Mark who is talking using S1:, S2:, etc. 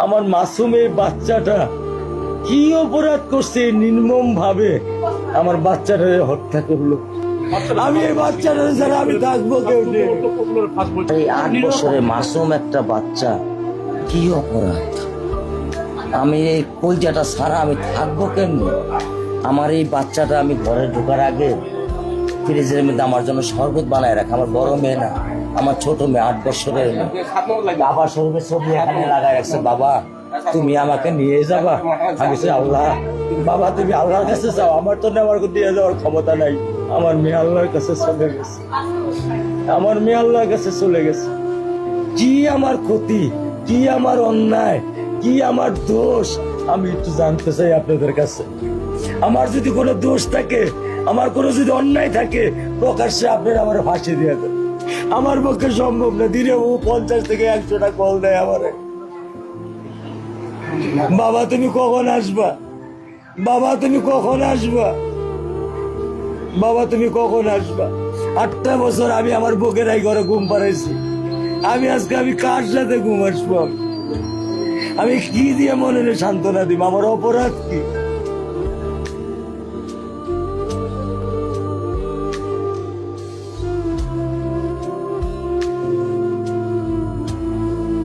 S1: আমার মাসুম এই বাচ্চাটা কি অপরাধ করছে নির্মম ভাবে আমার বাচ্চাটা হত্যা করলো। আমি এই বাচ্চাটা ছাড়া আমি থাকবো কেউ নেই। এই 8 বছরের মাসুম একটা বাচ্চা কি অপরাধ, আমি এই কলজাটা ছাড়া আমি থাকবো কেমনি? আমার এই বাচ্চাটা আমি ঘরে ঢোকার আগে ফ্রিজের মধ্যে আমার জন্য শরবত বানায় রাখা। আমার বড় মেয়ে না, আমার ছোট মেয়ে 8 বছরের মেয়ে। বাবা শরবত ছবি এখানে লাগাই রাখছে, বাবা তুমি আমাকে নিয়ে যাবা। আমি বলছি আল্লাহ, বাবা তুমি আল্লাহর কাছে যাও, আমার তো নেওয়ার দিয়ে যাওয়ার ক্ষমতা নাই। আমার মেয়ে আল্লাহর কাছে চলে গেছে, আমার মেয়ে আল্লাহর কাছে চলে গেছে। কি আমার ক্ষতি, কি আমার অন্যায়, কি আমার দোষ, আমি একটু জানতে চাই আপনাদের কাছে। আমার যদি কোনো দোষ থাকে, আমার কোনো যদি অন্যায় থাকে, প্রকাশ্যে আপনারা আমার ফাঁসি দিয়ে দেন। আমার পক্ষে সম্ভব না, দিনে ও 50 থেকে 100টা কল দেয় আমারে। বাবা তুমি কখন আসবা, বাবা তুমি কখন আসবা, বাবা তুমি কখন আসবা। 8টা বছর আমি আমার বুকের এই ঘরে ঘুম পাড়াইছি। আমি আজকে আমি কার সাথে ঘুম আসবো? আমি কি দিয়ে মনে সান্ত্বনা দিব? আমার অপরাধ কি?